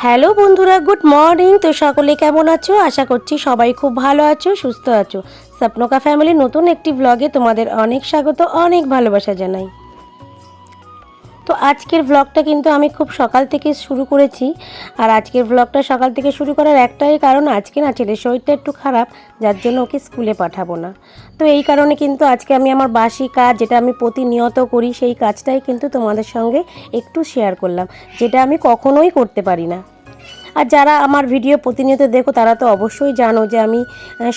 Hello বন্ধুরা, good morning. তো সকলে কেমন আছো? আশা করছি সবাই খুব ভালো আছো, সুস্থ আছো। স্বপ্নকা ফ্যামিলির নতুন একটি ব্লগে তোমাদের অনেক স্বাগত, অনেক ভালোবাসা জানাই। তো আজকের ব্লগটা কিন্তু আমি খুব সকাল থেকে শুরু করেছি। আর আজকের ব্লগটা সকাল থেকে শুরু করার একটাই কারণ, আজকে না ছেলের শরীরটা একটু খারাপ, যার জন্য ওকে স্কুলে পাঠাবো না। তো এই কারণে কিন্তু আজকে আমি আমার বাসি কাজ, যেটা আমি প্রতিনিয়ত করি, সেই কাজটাই কিন্তু তোমাদের সঙ্গে একটু শেয়ার করলাম, যেটা আমি কখনোই করতে পারি না। আর যারা আমার ভিডিও প্রতিনিয়ত দেখো তারা তো অবশ্যই জানো যে আমি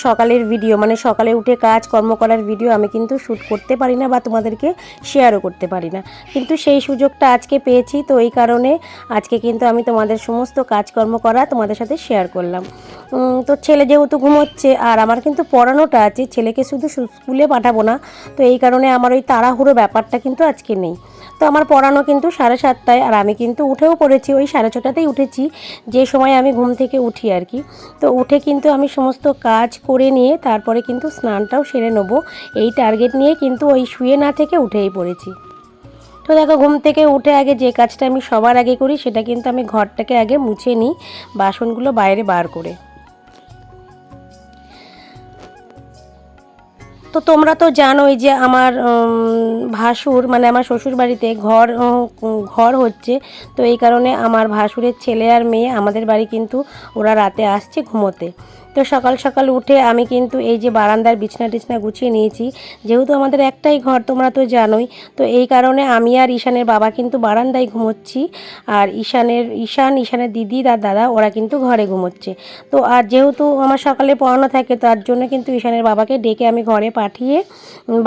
সকালের ভিডিও, মানে সকালে উঠে কাজ কর্ম করার ভিডিও আমি কিন্তু শ্যুট করতে পারি না বা তোমাদেরকে শেয়ারও করতে পারি না। কিন্তু সেই সুযোগটা আজকে পেয়েছি, তো এই কারণে আজকে কিন্তু আমি তোমাদের সমস্ত কাজকর্ম করা তোমাদের সাথে শেয়ার করলাম। তো ছেলে যেহেতু ঘুমোচ্ছে আর আমার কিন্তু পড়ানোটা আছে, ছেলেকে শুধু স্কুলে পাঠাবো না, তো এই কারণে আমার ওই তাড়াহুড়ো ব্যাপারটা কিন্তু আজকে নেই। তো আমার পড়ানো কিন্তু 7:30, আর আমি কিন্তু উঠেও পড়েছি, ওই 6:30তেই উঠেছি, যে সময় আমি ঘুম থেকে উঠি আর কি। তো উঠে কিন্তু আমি সমস্ত কাজ করে নিয়ে তারপরে কিন্তু স্নানটাও সেরে নেবো, এই টার্গেট নিয়ে কিন্তু ওই শুয়ে না থেকে উঠেই পড়েছি। তো দেখো, ঘুম থেকে উঠে আগে যে কাজটা আমি সবার আগে করি সেটা কিন্তু আমি ঘরটাকে আগে মুছে নিই, বাসনগুলো বাইরে বার করে। তো তোমরা তো জানোই যে আমার ভাসুর, মানে আমার শ্বশুর বাড়িতে ঘর হচ্ছে। তো এই কারণে আমার ভাসুরের ছেলে আর মেয়ে আমাদের বাড়ি কিন্তু ওরা রাতে আসছে ঘুমোতে। তো সকাল সকাল উঠে আমি কিন্তু এই যে বারান্দার বিছনা টিছনা গুছিয়ে নিয়েছি, যেহেতু আমাদের একটাই ঘর তোমরা তো জানোই। তো এই কারণে আমি আর ঈশানের বাবা কিন্তু বারান্দায় ঘুমোচ্ছি, আর ঈশানের দিদি আর দাদা ওরা কিন্তু ঘরে ঘুমোচ্ছে। তো আর যেহেতু আমার সকালে পড়ানো থাকে, তার জন্য কিন্তু ঈশানের বাবাকে ডেকে আমি ঘরে পাঠিয়ে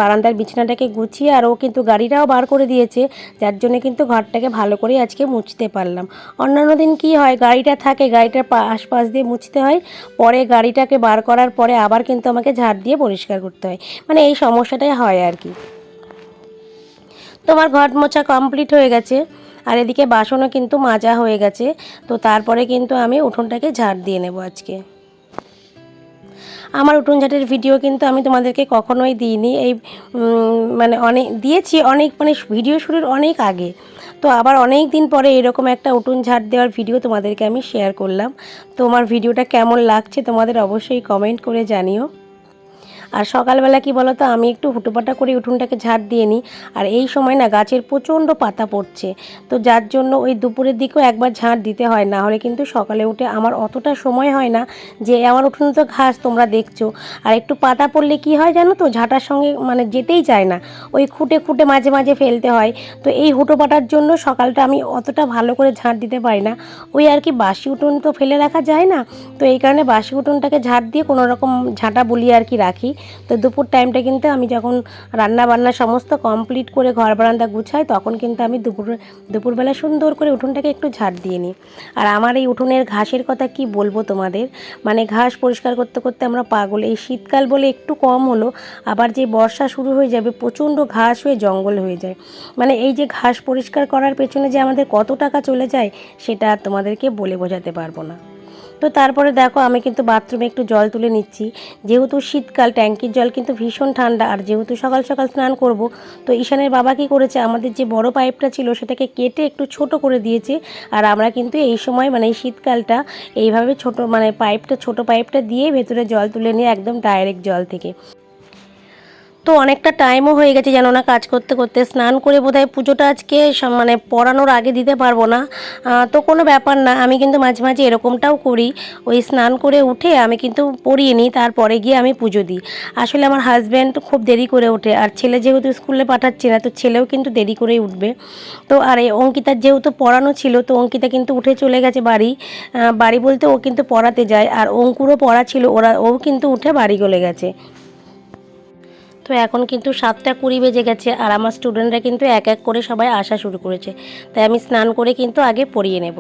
বারান্দার বিছানাটাকে গুছিয়ে, আর ও কিন্তু গাড়িটাও বার করে দিয়েছে, যার জন্য কিন্তু ঘরটাকে ভালো করে আজকে মুছতে পারলাম। অন্যান্য দিন কি হয়, গাড়িটা থাকে, গাড়িটার আশপাশ দিয়ে মুছতে হয়, পরে গাড়িটাকে বার করার পরে আবার কিন্তু আমাকে ঝাড় দিয়ে পরিষ্কার করতে হয়, মানে এই সমস্যাটাই হয় আর কি। তোমার ঘর মোছা কমপ্লিট হয়ে গেছে, আর এদিকে বাসনও কিন্তু মাজা হয়ে গেছে। তো তারপরে কিন্তু আমি উঠোনটাকে ঝাড় দিয়ে নেব আজকে। আমার উঠোন ঝাঁটের ভিডিও কিন্তু আমি তোমাদেরকে কখনোই দিইনি, এই মানে অনেক মানে ভিডিও শুরুর অনেক আগে। তো আবার অনেক দিন পরে এরকম একটা উঠোন ঝাঁট দেওয়ার ভিডিও তোমাদেরকে আমি শেয়ার করলাম। তো আমার ভিডিওটা কেমন লাগছে তোমাদের অবশ্যই কমেন্ট করে জানিও। আর সকালবেলা কি বলো তো, আমি একটু হুটোপাটা করে উঠোনটাকে ঝাড় দিয়ে নিই, আর এই সময় না গাছের প্রচণ্ড পাতা পড়ছে, তো যার জন্য ওই দুপুরের দিকেও একবার ঝাড় দিতে হয়, না হলে কিন্তু সকালে উঠে আমার অতটা সময় হয় না। যে আমার উঠোনে তো ঘাস তোমরা দেখছো, আর একটু পাতা পড়লে কি হয় জানো তো, ঝাঁটার সঙ্গে মানে যেতেই চায় না, ওই খুঁটে খুঁটে মাঝে মাঝে ফেলতে হয়। তো এই হুটোপাটার জন্য সকালটা আমি অতটা ভালো করে ঝাঁট দিতে পারি না। ওই আর কি, বাসি উঠোন তো ফেলে রাখা যায় না, তো এই কারণে বাসি উঠোনটাকে ঝাঁট দিয়ে কোনো রকম ঝাঁটা বুলিয়ে আর কি রাখি। তো দুপুর টাইমটা কিন্তু আমি যখন রান্না বান্না সমস্ত কমপ্লিট করে ঘর বারান্দা গুছাই, তখন কিন্তু আমি দুপুরবেলা সুন্দর করে উঠোনটাকে একটু ঝাড় দিয়ে নিই। আর আমার এই উঠোনের ঘাসের কথা কি বলবো তোমাদের, মানে ঘাস পরিষ্কার করতে করতে আমরা পাগল। এই শীতকাল বলে একটু কম হলো, আবার যে বর্ষা শুরু হয়ে যাবে প্রচণ্ড ঘাস হয়ে জঙ্গল হয়ে যায়। মানে এই যে ঘাস পরিষ্কার করার পেছনে যে আমাদের কত টাকা চলে যায়, সেটা আর তোমাদেরকে বলে বোঝাতে পারবো না। তো তারপরে দেখো, আমি কিন্তু বাথরুমে একটু জল তুলে নিচ্ছি, যেহেতু শীতকাল ট্যাঙ্কির জল কিন্তু ভীষণ ঠান্ডা, আর যেহেতু সকাল সকাল স্নান করব। তো ঈশানের বাবা কী করেছে, আমাদের যে বড় পাইপটা ছিল সেটাকে কেটে একটু ছোট করে দিয়েছে। আর আমরা কিন্তু এই সময় মানে এই শীতকালটা এইভাবে ছোট, মানে ছোট পাইপটা দিয়ে ভেতরে জল তুলে নিয়ে একদম ডাইরেক্ট জল থেকে। তো অনেকটা টাইমও হয়ে গেছে জানো না, কাজ করতে করতে। স্নান করে বোধহয় পুজোটা আজকে মানে পড়ানোর আগে দিতে পারবো না। তো কোনো ব্যাপার না, আমি কিন্তু মাঝে মাঝে এরকমটাও করি, ওই স্নান করে উঠে আমি কিন্তু পড়িয়ে নিই, তারপরে গিয়ে আমি পুজো দিই। আসলে আমার হাজব্যান্ড খুব দেরি করে ওঠে, আর ছেলে যেহেতু স্কুলে পাঠাচ্ছে না, তো ছেলেও কিন্তু দেরি করেই উঠবে। তো আর এই অঙ্কিতার যেহেতু পড়ানো ছিল, তো অঙ্কিতা কিন্তু উঠে চলে গেছে বাড়ি। বাড়ি বলতে ও কিন্তু পড়াতে যায়, আর অঙ্কুরও পড়া ছিল, ও কিন্তু উঠে বাড়ি চলে গেছে। তো এখন কিন্তু 7:20 বেজে গেছে, আর আমার স্টুডেন্টরা কিন্তু এক এক করে সবাই আসা শুরু করেছে, তাই আমি স্নান করে কিন্তু আগে পড়িয়ে নেব।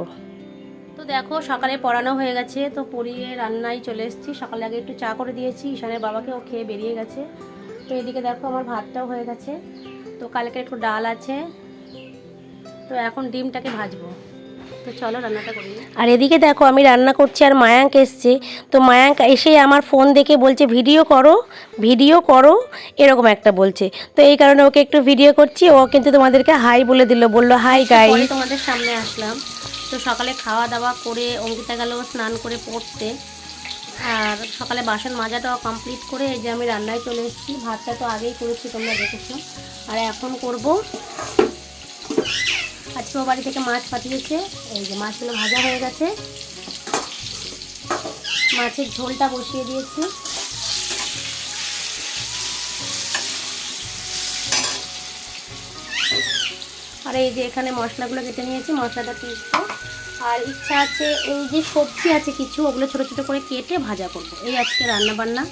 তো দেখো, সকালে পড়ানো হয়ে গেছে, তো পড়িয়ে রান্নায় চলে এসেছি। সকালে আগে একটু চা করে দিয়েছি ঈশানের বাবাকে, ও খেয়ে বেরিয়ে গেছে। তো এদিকে দেখো আমার ভাতটাও হয়ে গেছে, তো কালকে একটু ডাল আছে, তো এখন ডিমটাকে ভাজবো। তো চলো রান্নাটা করি। আর এদিকে দেখো আমি রান্না করছি, আর মায়াঙ্ক এসছে। তো মায়াঙ্ক এসে আমার ফোন দেখে বলছে ভিডিও করো, ভিডিও করো, এরকম একটা বলছে। তো এই কারণে ওকে একটু ভিডিও করছি। ও কিন্তু তোমাদেরকে হাই বলে দিল, বললো হাই গাইস। তোমাদের সামনে আসলাম। তো সকালে খাওয়া দাওয়া করে অঙ্কিতা গেল স্নান করে পড়তে, আর সকালে বাসন মাজাটাও কমপ্লিট করে এই যে আমি রান্নায় চলে এসেছি। ভাতটা তো আগেই করেছি, তোমরা দেখেছো। আর এখন করব, আজকে ও বাড়ি থেকে মাছ পাঠিয়েছে, এই যে মাছগুলো ভাজা হয়ে গেছে, মাছের ঝোলটা বসিয়ে দিয়েছি। আর এই যে এখানে মশলাগুলো কেটে নিয়েছি, মশলাটা পিসবো। আর ইচ্ছা আছে এই যে সবজি আছে কিছু, ওগুলো ছোটো ছোটো করে কেটে ভাজা করব, এই আজকে রান্না বান্না।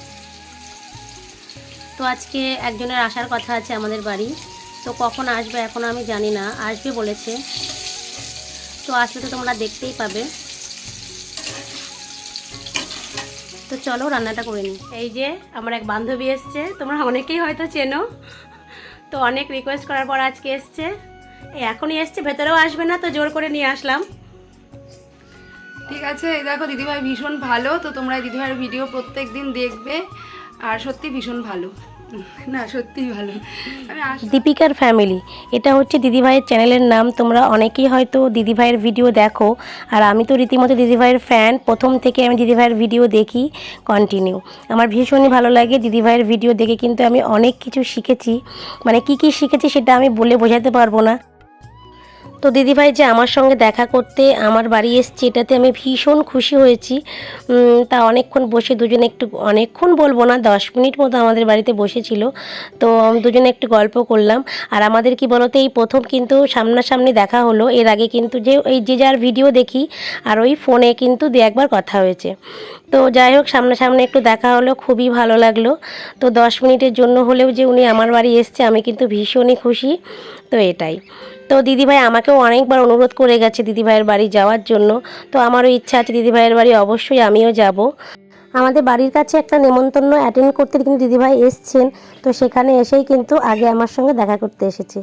তো আজকে একজনের আসার কথা আছে আমাদের বাড়ি, তো কখন আসবে এখন আমি জানি না, আসবে বলেছে। তো আসলে তো তোমরা দেখতেই পাবে। তো চলো রান্নাটা করে নিই। এই যে আমার এক বান্ধবী এসছে, তোমরা অনেকেই হয়তো চেনো, তো অনেক রিকোয়েস্ট করার পর আজকে এসছে। এখনই এসছে, ভেতরেও আসবে না, তো জোর করে নিয়ে আসলাম। ঠিক আছে, এই দেখো দিদিভাই ভীষণ ভালো, তো তোমরা দিদিভাইয়ের ভিডিও প্রত্যেক দিন দেখবে, আর সত্যি ভীষণ ভালো, না সত্যিই ভালো। দীপিকার ফ্যামিলি, এটা হচ্ছে দিদিভাইয়ের চ্যানেলের নাম। তোমরা অনেকেই হয়তো দিদিভাইয়ের ভিডিও দেখো, আর আমি তো রীতিমতো দিদিভাইয়ের ফ্যান, প্রথম থেকে আমি দিদিভাইয়ের ভিডিও দেখি কন্টিনিউ। আমার ভীষণই ভালো লাগে দিদিভাইয়ের ভিডিও দেখে, কিন্তু আমি অনেক কিছু শিখেছি, মানে কি কি শিখেছি সেটা আমি বলে বোঝাতে পারবো না। তো দিদিভাই যে আমার সঙ্গে দেখা করতে আমার বাড়ি এসছে, এটাতে আমি ভীষণ খুশি হয়েছি। তা অনেকক্ষণ বসে দুজনে একটু, অনেকক্ষণ বলবো না, 10 মিনিট মতো আমাদের বাড়িতে বসেছিল। তো দুজনে একটু গল্প করলাম। আর আমাদের কি বলতো, এই প্রথম কিন্তু সামনাসামনি দেখা হলো, এর আগে কিন্তু যে যার ভিডিও দেখি, আর ওই ফোনে কিন্তু দু একবার কথা হয়েছে। তো যাই হোক, সামনাসামনি একটু দেখা হলো, খুবই ভালো লাগলো। তো 10 মিনিটের জন্য হলেও যে উনি আমার বাড়ি এসছে, আমি কিন্তু ভীষণই খুশি। তো এটাই। তো দিদিভাই আমাকেও অনেকবার অনুরোধ করে গেছে দিদিভাইয়ের বাড়ি যাওয়ার জন্য, তো আমারও ইচ্ছা আছে দিদিভাইয়ের বাড়ি অবশ্যই আমিও যাব। আমাদের বাড়ির কাছে একটা নেমন্তন্ন অ্যাটেন্ড করতে কিন্তু দিদিভাই এসছেন, তো সেখানে এসেই কিন্তু আগে আমার সঙ্গে দেখা করতে এসেছে।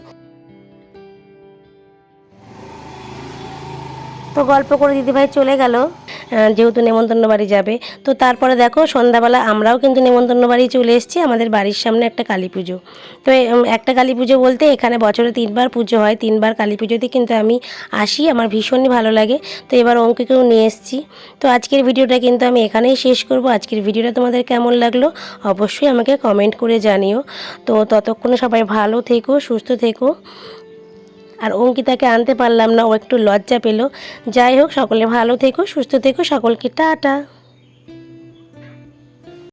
তো গল্প করে দিদিভাই চলে গেল, যেহেতু নেমন্তন্ন বাড়ি যাবে। তো তারপরে দেখো সন্ধ্যাবেলা আমরাও কিন্তু নেমন্তন্ন বাড়ি চলে এসেছি। আমাদের বাড়ির সামনে একটা কালী পুজো, তো একটা কালী পুজো বলতে এখানে বছরে 3বার পুজো হয়, 3বার কালী পুজোতে কিন্তু আমি আসি, আমার ভীষণই ভালো লাগে। তো এবার অঙ্কিকেও নিয়ে এসেছি। তো আজকের ভিডিওটা কিন্তু আমি এখানেই শেষ করব। আজকের ভিডিওটা তোমাদের কেমন লাগলো অবশ্যই আমাকে কমেন্ট করে জানিও। তো ততক্ষণে সবাই ভালো থেকো, সুস্থ থেকো। আর অঙ্কিতাকে আনতে পারলাম না, ও একটু লজ্জা পেল। যাই হোক, সকলে ভালো থেকো, সুস্থ থেকো, সকলকে টাটা।